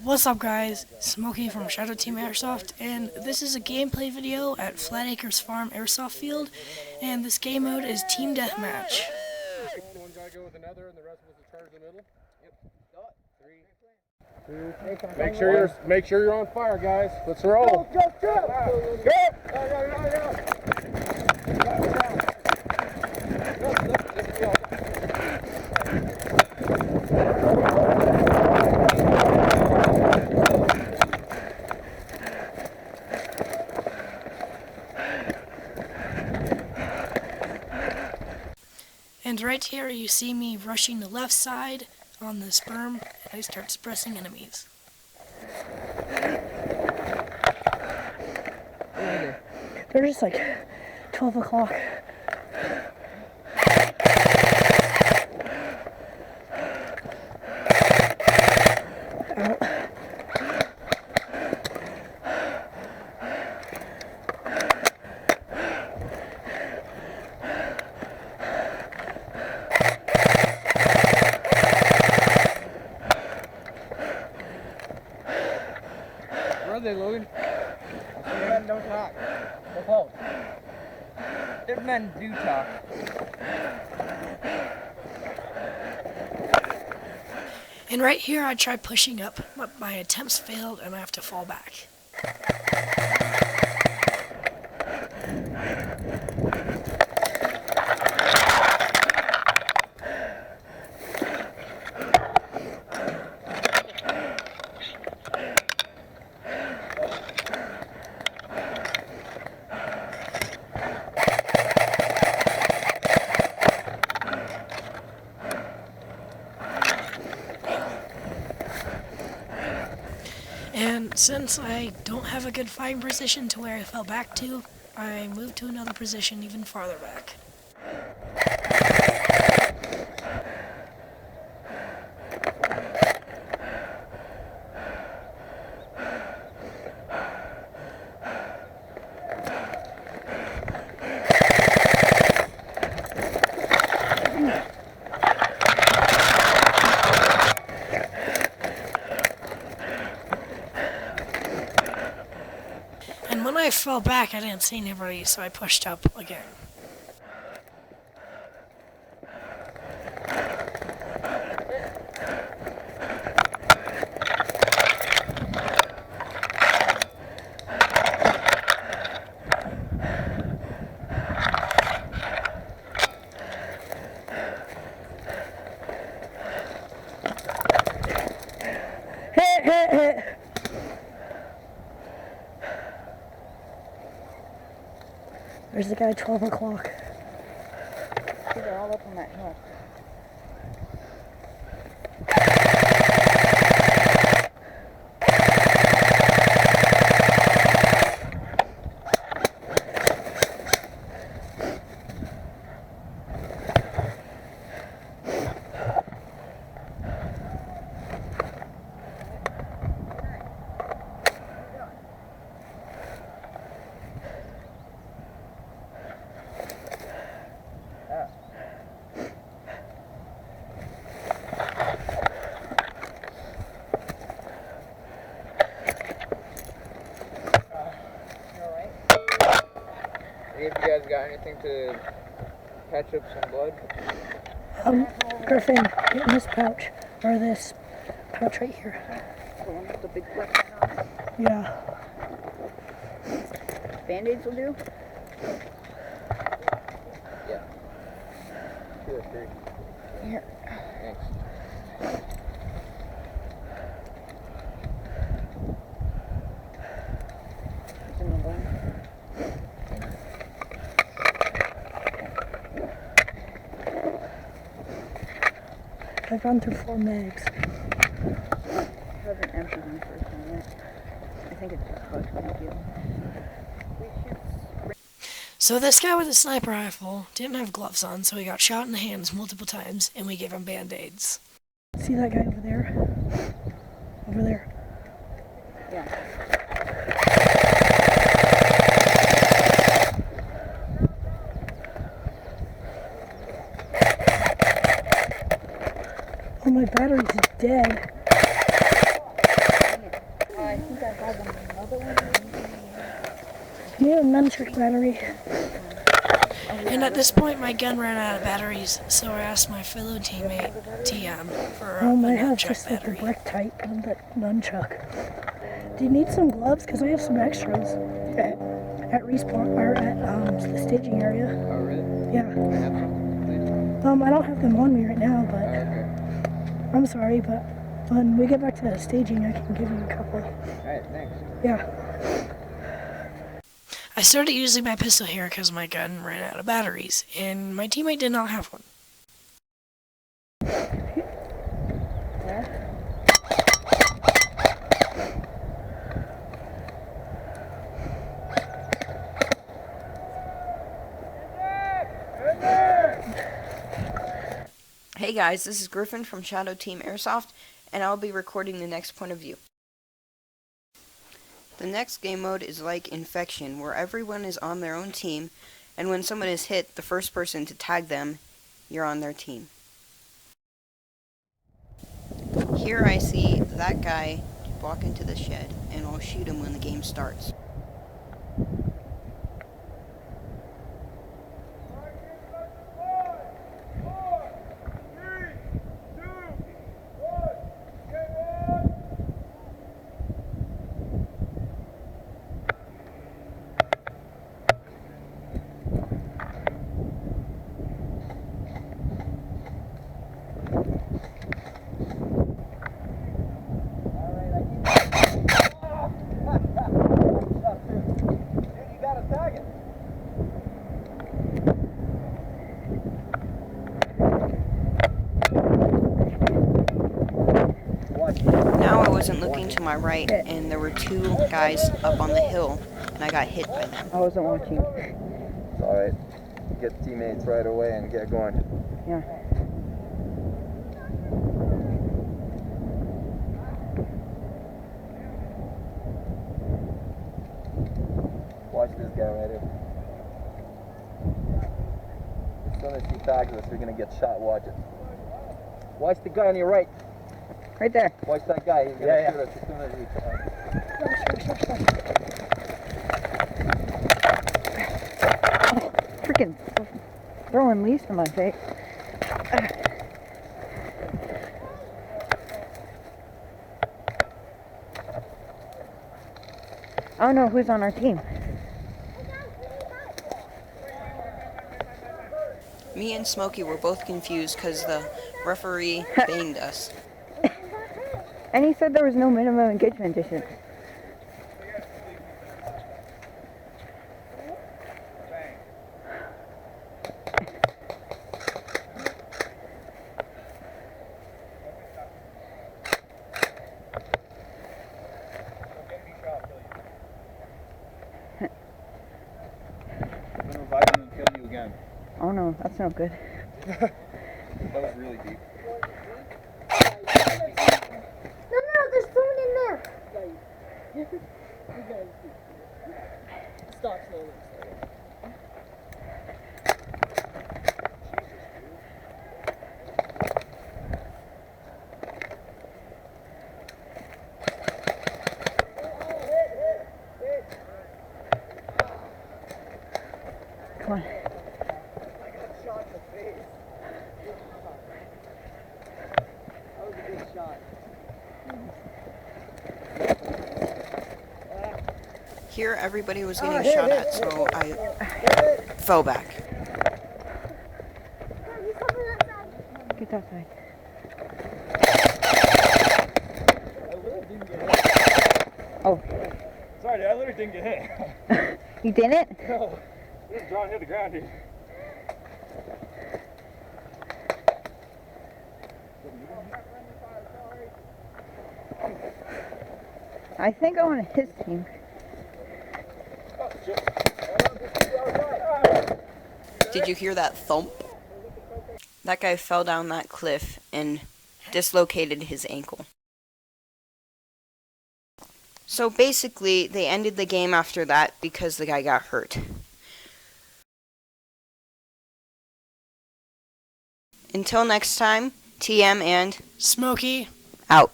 What's up guys, Smokey from Shadow Team Airsoft, and this is a gameplay video at Flat Acres Farm Airsoft Field, and this game mode is Team Deathmatch. One guy go with another, and the rest of us will charge the middle. Yep. 3, 2. Make sure you're on fire, guys. Let's roll. Go! And right here you see me rushing the left side on the sperm, and I start suppressing enemies. They're just like 12 o'clock. Where are they, Logan? Men don't talk. They're close. Their men do talk. And right here I try pushing up, but my attempts failed and I have to fall back. And since I don't have a good fighting position to where I fell back to, I moved to another position even farther back. And when I fell back, I didn't see anybody, so I pushed up again. There's the guy at 12 o'clock. They're all up on that hill. Any of you guys got anything to patch up some blood? Griffin, get in this pouch, or this pouch right here. The one with the big black on it. Yeah. Band-aids will do? Yeah. 2 or 3. Here. Thanks. It's in the bone. I've gone through 4 mags. I haven't emptied my first one yet. I think it's just about 20 kills. So this guy with a sniper rifle didn't have gloves on, so he got shot in the hands multiple times, and we gave him band-aids. See that guy over there? Over there. Yeah. Oh, my battery's dead. I think I have another one. Yeah, nunchuck battery. And at this point, my gun ran out of batteries, so I asked my fellow teammate, TM, for a I have nunchuck just battery. like a brick type of the nunchuck. Do you need some gloves? Because I have some extras at respawn, or at the staging area. Oh, really? Yeah. Can I have some, please? I don't have them on me right now, Oh, but okay. I'm sorry, but when we get back to staging, I can give you a couple. Alright, thanks. Yeah. I started using my pistol here because my gun ran out of batteries, and my teammate did not have one. Hey guys, this is Griffin from Shadow Team Airsoft, and I'll be recording the next point of view. The next game mode is like Infection, where everyone is on their own team, and when someone is hit, the first person to tag them, you're on their team. Here I see that guy walk into the shed, and I'll shoot him when the game starts. Now I wasn't looking to my right, and there were two guys up on the hill, and I got hit by them. I wasn't watching. It's alright. Get teammates right away and get going. Yeah. Watch this guy right here. As soon as he tags us, we're gonna get shot. Watch it. Watch the guy on your right. Right there. Watch that guy. He's gonna shoot us as soon as he tags. Freaking throwing leaves in my face. I don't know who's on our team. Me and Smokey were both confused because the referee banged us. And he said there was no minimum engagement distance. I'm gonna revive you and kill you again. Oh no, that's not good. That was really deep. No, there's food in there. Stop slowly. Come on. Here everybody was getting shot at, so I fell back. Get that side. Oh. Sorry, dude, I literally didn't get hit. You didn't? No. This is drawing hit the ground, dude. I think I'm on his team. Did you hear that thump? That guy fell down that cliff and dislocated his ankle. So basically, they ended the game after that because the guy got hurt. Until next time, TM and Smokey. out.